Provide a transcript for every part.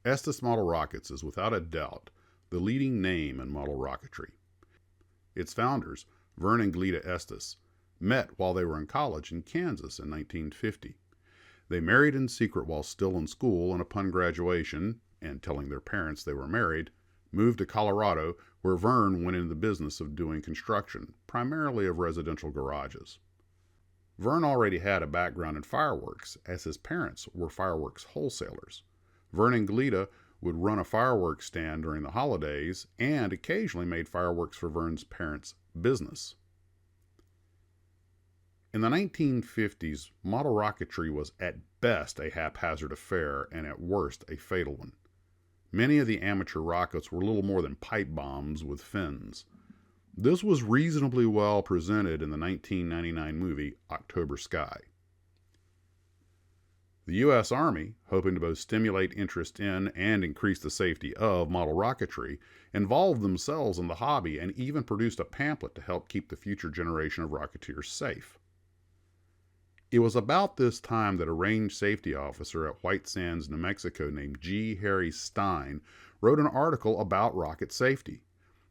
Estes Model Rockets is without a doubt the leading name in model rocketry. Its founders, Vern and Glida Estes, met while they were in college in Kansas in 1950. They married in secret while still in school, and upon graduation, and telling their parents they were married, moved to Colorado, where Vern went into the business of doing construction, primarily of residential garages. Vern already had a background in fireworks, as his parents were fireworks wholesalers. Vern and Glida would run a fireworks stand during the holidays and occasionally made fireworks for Vern's parents' business. In the 1950s, model rocketry was at best a haphazard affair and at worst a fatal one. Many of the amateur rockets were little more than pipe bombs with fins. This was reasonably well presented in the 1999 movie October Sky. The U.S. Army, hoping to both stimulate interest in and increase the safety of model rocketry, involved themselves in the hobby and even produced a pamphlet to help keep the future generation of rocketeers safe. It was about this time that a range safety officer at White Sands, New Mexico named G. Harry Stein wrote an article about rocket safety.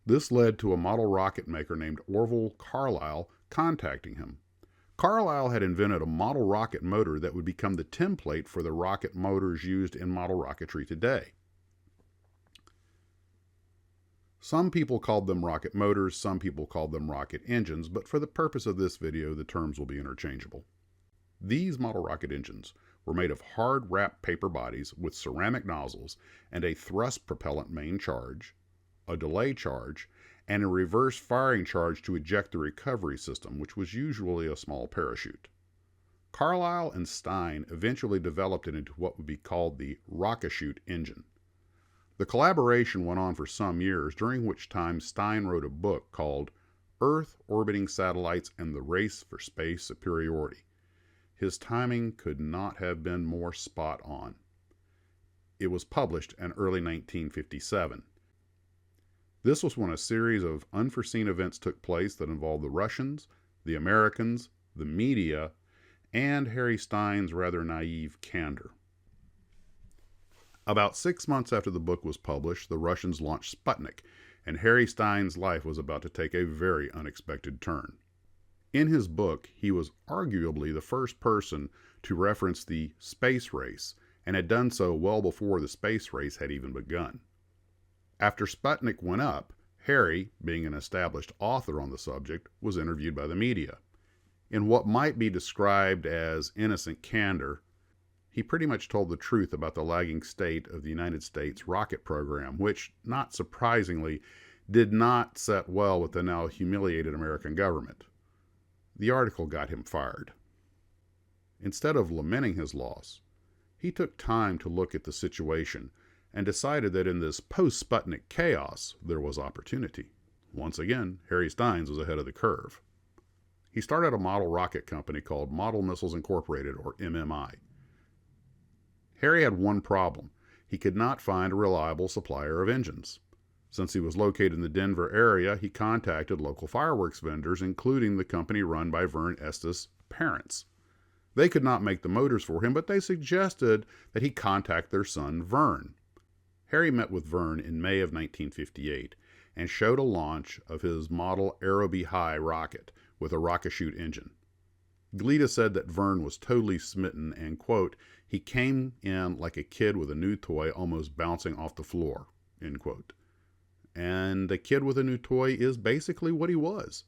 This led to a model rocket maker named Orville Carlisle contacting him. Carlisle had invented a model rocket motor that would become the template for the rocket motors used in model rocketry today. Some people called them rocket motors, some people called them rocket engines, but for the purpose of this video, the terms will be interchangeable. These model rocket engines were made of hard-wrapped paper bodies with ceramic nozzles and a thrust propellant main charge, a delay charge, and a reverse firing charge to eject the recovery system, which was usually a small parachute. Carlisle and Stein eventually developed it into what would be called the Rockachute engine. The collaboration went on for some years, during which time Stein wrote a book called Earth Orbiting Satellites and the Race for Space Superiority. His timing could not have been more spot on. It was published in early 1957. This was when a series of unforeseen events took place that involved the Russians, the Americans, the media, and Harry Stein's rather naive candor. About 6 months after the book was published, the Russians launched Sputnik, and Harry Stein's life was about to take a very unexpected turn. In his book, he was arguably the first person to reference the space race, and had done so well before the space race had even begun. After Sputnik went up, Harry, being an established author on the subject, was interviewed by the media. In what might be described as innocent candor, he pretty much told the truth about the lagging state of the United States rocket program, which, not surprisingly, did not set well with the now humiliated American government. The article got him fired. Instead of lamenting his loss, he took time to look at the situation and decided that in this post-Sputnik chaos, there was opportunity. Once again, Harry Steins was ahead of the curve. He started a model rocket company called Model Missiles Incorporated, or MMI. Harry had one problem. He could not find a reliable supplier of engines. Since he was located in the Denver area, he contacted local fireworks vendors, including the company run by Vern Estes' parents. They could not make the motors for him, but they suggested that he contact their son, Vern. Harry met with Vern in May of 1958 and showed a launch of his model Aerobee High rocket with a Rockachute engine. Glida said that Vern was totally smitten and, quote, he came in like a kid with a new toy almost bouncing off the floor, end quote. And a kid with a new toy is basically what he was.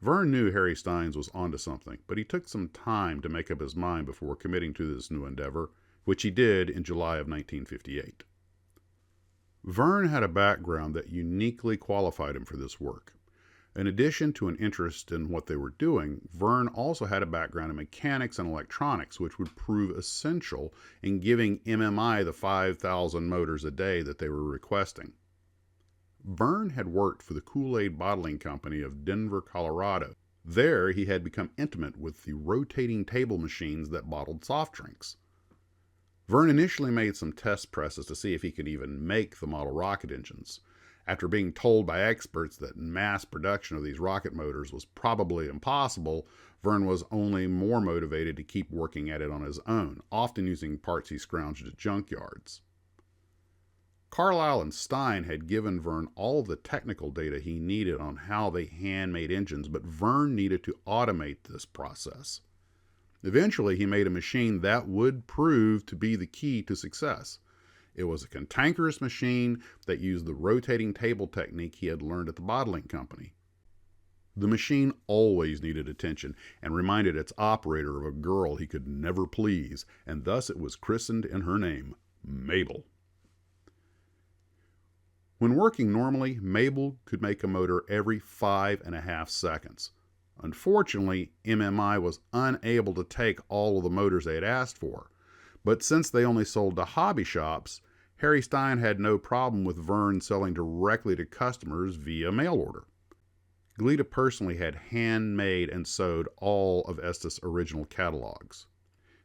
Vern knew Harry Steins was onto something, but he took some time to make up his mind before committing to this new endeavor, which he did in July of 1958. Vern had a background that uniquely qualified him for this work. In addition to an interest in what they were doing, Vern also had a background in mechanics and electronics, which would prove essential in giving MMI the 5,000 motors a day that they were requesting. Vern had worked for the Kool-Aid bottling company of Denver, Colorado. There, he had become intimate with the rotating table machines that bottled soft drinks. Vern initially made some test presses to see if he could even make the model rocket engines. After being told by experts that mass production of these rocket motors was probably impossible, Vern was only more motivated to keep working at it on his own, often using parts he scrounged at junkyards. Carlisle and Stein had given Verne all of the technical data he needed on how they hand-made engines, but Verne needed to automate this process. Eventually, he made a machine that would prove to be the key to success. It was a cantankerous machine that used the rotating table technique he had learned at the bottling company. The machine always needed attention and reminded its operator of a girl he could never please, and thus it was christened in her name, Mabel. When working normally, Mabel could make a motor every 5.5 seconds. Unfortunately, MMI was unable to take all of the motors they had asked for, but since they only sold to hobby shops, Harry Stein had no problem with Verne selling directly to customers via mail order. Glida personally had handmade and sewed all of Estes' original catalogs.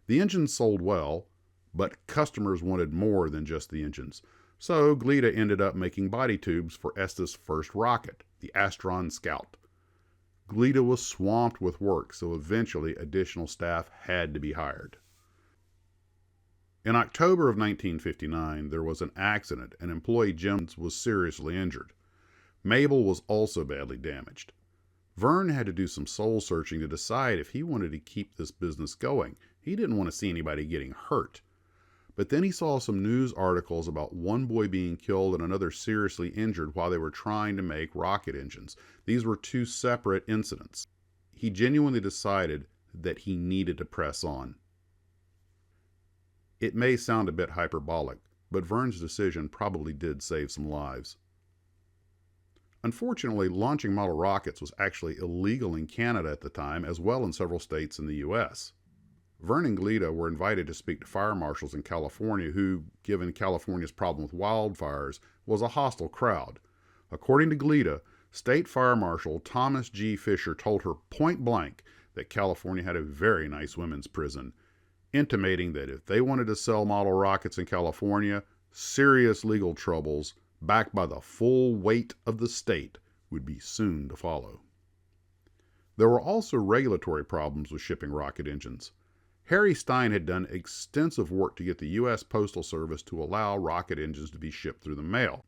The engines sold well, but customers wanted more than just the engines, so Glida ended up making body tubes for Estes' first rocket, the Astron Scout. Glida was swamped with work, so eventually additional staff had to be hired. In October of 1959, there was an accident and employee Jim was seriously injured. Mabel was also badly damaged. Verne had to do some soul searching to decide if he wanted to keep this business going. He didn't want to see anybody getting hurt. But then he saw some news articles about one boy being killed and another seriously injured while they were trying to make rocket engines. These were two separate incidents. He genuinely decided that he needed to press on. It may sound a bit hyperbolic, but Verne's decision probably did save some lives. Unfortunately, launching model rockets was actually illegal in Canada at the time, as well in several states in the U.S. Verne and Glida were invited to speak to fire marshals in California who, given California's problem with wildfires, was a hostile crowd. According to Glida, State Fire Marshal Thomas G. Fisher told her point blank that California had a very nice women's prison, intimating that if they wanted to sell model rockets in California, serious legal troubles, backed by the full weight of the state, would be soon to follow. There were also regulatory problems with shipping rocket engines. Harry Stein had done extensive work to get the U.S. Postal Service to allow rocket engines to be shipped through the mail.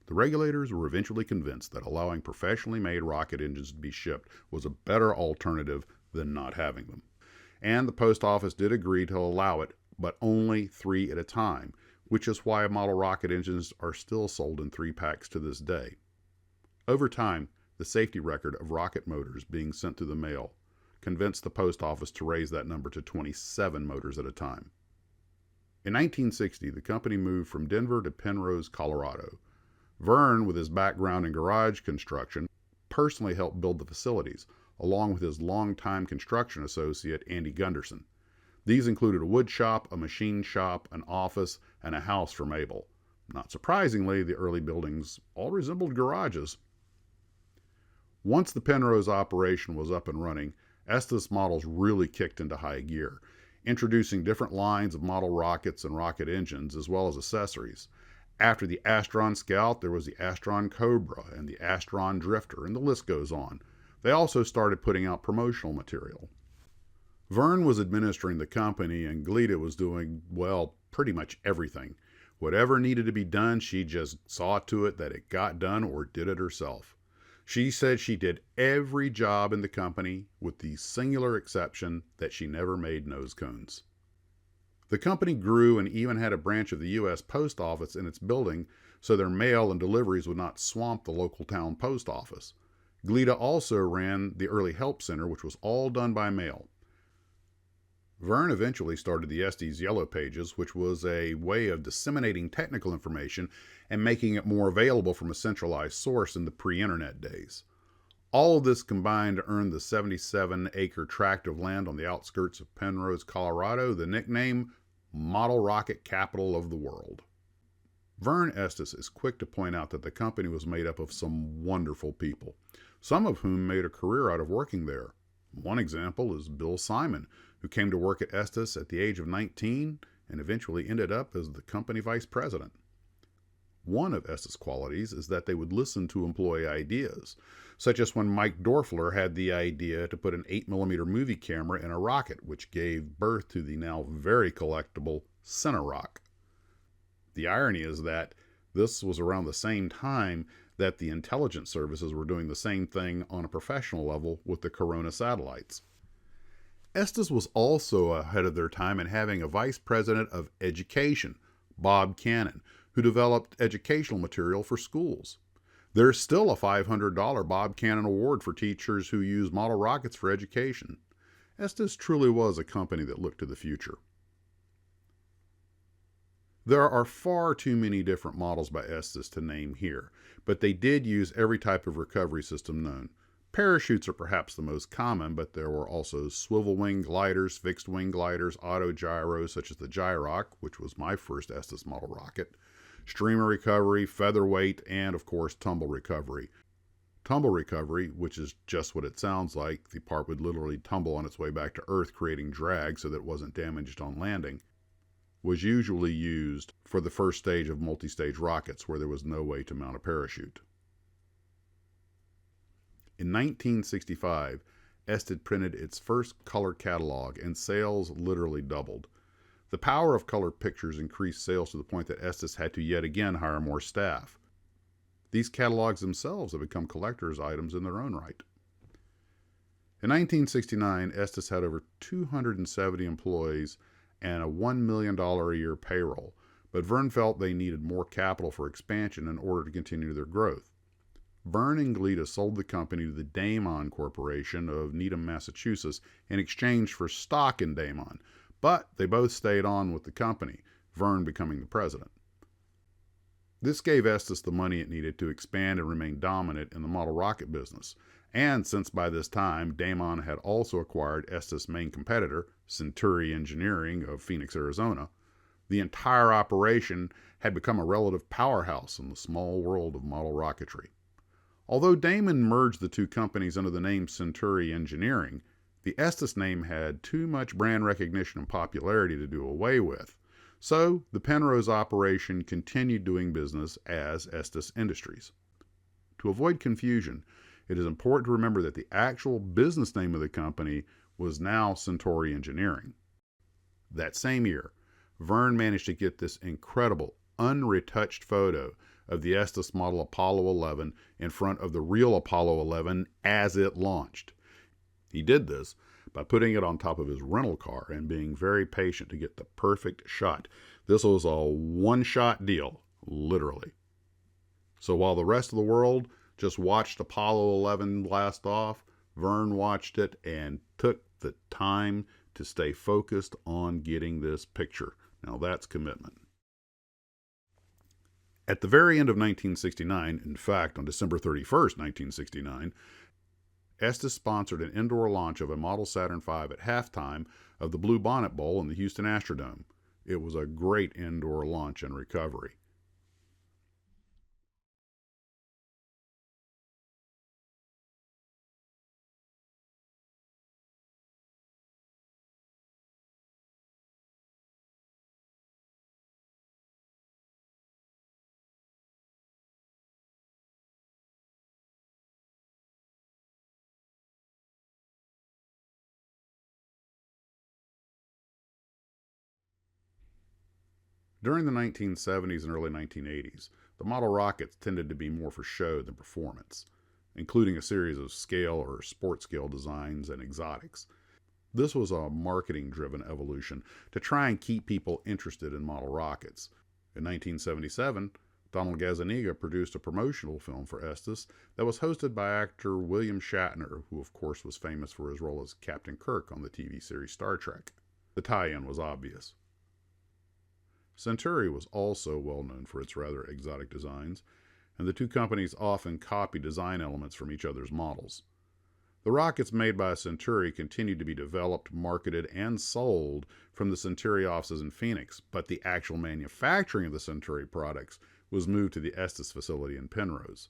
The regulators were eventually convinced that allowing professionally made rocket engines to be shipped was a better alternative than not having them. And the post office did agree to allow it, but only 3 at a time, which is why model rocket engines are still sold in 3-packs to this day. Over time, the safety record of rocket motors being sent through the mail convinced the post office to raise that number to 27 motors at a time. In 1960, the company moved from Denver to Penrose, Colorado. Verne, with his background in garage construction, personally helped build the facilities, along with his longtime construction associate, Andy Gunderson. These included a wood shop, a machine shop, an office, and a house for Mabel. Not surprisingly, the early buildings all resembled garages. Once the Penrose operation was up and running, Estes models really kicked into high gear, introducing different lines of model rockets and rocket engines, as well as accessories. After the Astron Scout, there was the Astron Cobra and the Astron Drifter, and the list goes on. They also started putting out promotional material. Verne was administering the company, and Glida was doing, well, pretty much everything. Whatever needed to be done, she just saw to it that it got done or did it herself. She said she did every job in the company, with the singular exception that she never made nose cones. The company grew and even had a branch of the U.S. Post Office in its building, so their mail and deliveries would not swamp the local town post office. Glida also ran the Early Help Center, which was all done by mail. Verne eventually started the Estes Yellow Pages, which was a way of disseminating technical information and making it more available from a centralized source in the pre-internet days. All of this combined to earn the 77-acre tract of land on the outskirts of Penrose, Colorado, the nickname Model Rocket Capital of the World. Verne Estes is quick to point out that the company was made up of some wonderful people, some of whom made a career out of working there. One example is Bill Simon, who came to work at Estes at the age of 19 and eventually ended up as the company vice president. One of Estes' qualities is that they would listen to employee ideas, such as when Mike Dorfler had the idea to put an 8mm movie camera in a rocket, which gave birth to the now very collectible Cinerock. The irony is that This was around the same time that the intelligence services were doing the same thing on a professional level with the Corona satellites. Estes was also ahead of their time in having a vice president of education, Bob Cannon, who developed educational material for schools. There's still a $500 Bob Cannon Award for teachers who use model rockets for education. Estes truly was a company that looked to the future. There are far too many different models by Estes to name here, but they did use every type of recovery system known. Parachutes are perhaps the most common, but there were also swivel wing gliders, fixed wing gliders, auto gyros such as the Gyrock, which was my first Estes model rocket, streamer recovery, featherweight, and of course tumble recovery. Tumble recovery, which is just what it sounds like, the part would literally tumble on its way back to Earth, creating drag so that it wasn't damaged on landing, was usually used for the first stage of multi-stage rockets where there was no way to mount a parachute. In 1965, Estes printed its first color catalog, and sales literally doubled. The power of color pictures increased sales to the point that Estes had to yet again hire more staff. These catalogs themselves have become collector's items in their own right. In 1969, Estes had over 270 employees and a $1 million a year payroll, but Verne felt they needed more capital for expansion in order to continue their growth. Verne and Glida sold the company to the Damon Corporation of Needham, Massachusetts, in exchange for stock in Damon, but they both stayed on with the company, Verne becoming the president. This gave Estes the money it needed to expand and remain dominant in the model rocket business, and since by this time Damon had also acquired Estes' main competitor, Centauri Engineering of Phoenix, Arizona, the entire operation had become a relative powerhouse in the small world of model rocketry. Although Damon merged the two companies under the name Centauri Engineering, the Estes name had too much brand recognition and popularity to do away with, so the Penrose operation continued doing business as Estes Industries. To avoid confusion, it is important to remember that the actual business name of the company was now Centauri Engineering. That same year, Verne managed to get this incredible, unretouched photo of the Estes model Apollo 11 in front of the real Apollo 11 as it launched. He did this by putting it on top of his rental car and being very patient to get the perfect shot. This was a one-shot deal, literally. So while the rest of the world just watched Apollo 11 blast off, Verne watched it and took the time to stay focused on getting this picture. Now that's commitment. At the very end of 1969, in fact on December 31st, 1969, Estes sponsored an indoor launch of a Model Saturn V at halftime of the Blue Bonnet Bowl in the Houston Astrodome. It was a great indoor launch and recovery. During the 1970s and early 1980s, the model rockets tended to be more for show than performance, including a series of scale or sport scale designs and exotics. This was a marketing-driven evolution to try and keep people interested in model rockets. In 1977, Donald Gazzaniga produced a promotional film for Estes that was hosted by actor William Shatner, who of course was famous for his role as Captain Kirk on the TV series Star Trek. The tie-in was obvious. Centauri was also well known for its rather exotic designs, and the two companies often copied design elements from each other's models. The rockets made by Centauri continued to be developed, marketed, and sold from the Centauri offices in Phoenix, but the actual manufacturing of the Centauri products was moved to the Estes facility in Penrose.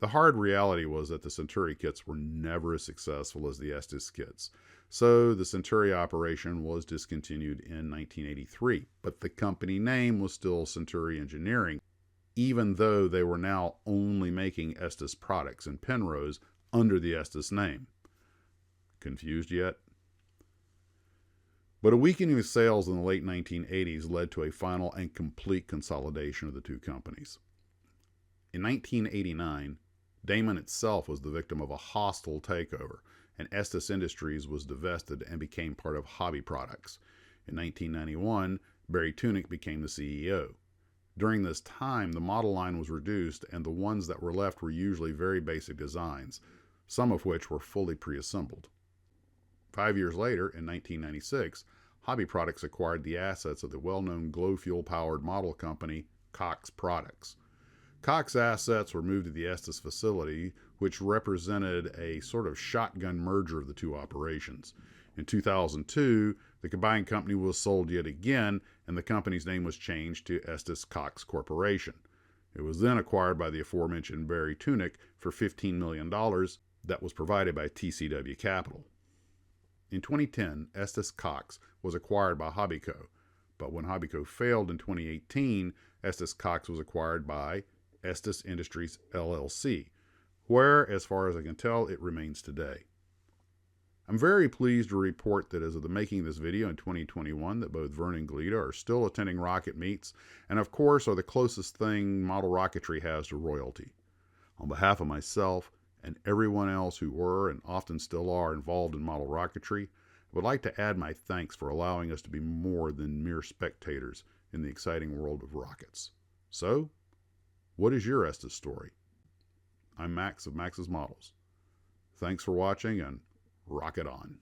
The hard reality was that the Centauri kits were never as successful as the Estes kits, so the Centauri operation was discontinued in 1983, but the company name was still Centauri Engineering, even though they were now only making Estes products in Penrose under the Estes name. Confused yet? But a weakening of sales in the late 1980s led to a final and complete consolidation of the two companies. In 1989, Damon itself was the victim of a hostile takeover, and Estes Industries was divested and became part of Hobby Products. In 1991, Barry Tunick became the CEO. During this time, the model line was reduced, and the ones that were left were usually very basic designs, some of which were fully pre-assembled. 5 years later, in 1996, Hobby Products acquired the assets of the well-known glow fuel-powered model company, Cox Products. Cox assets were moved to the Estes facility, which represented a sort of shotgun merger of the two operations. In 2002, the combined company was sold yet again, and the company's name was changed to Estes Cox Corporation. It was then acquired by the aforementioned Barry Tunick for $15 million that was provided by TCW Capital. In 2010, Estes Cox was acquired by Hobbyco, but when Hobbyco failed in 2018, Estes Cox was acquired by Estes Industries LLC, where, as far as I can tell, it remains today. I'm very pleased to report that as of the making of this video in 2021, that both Vern and Glida are still attending rocket meets, and of course are the closest thing model rocketry has to royalty. On behalf of myself and everyone else who were and often still are involved in model rocketry, I would like to add my thanks for allowing us to be more than mere spectators in the exciting world of rockets. So, what is your Estes story? I'm Max of Max's Models. Thanks for watching, and rocket on.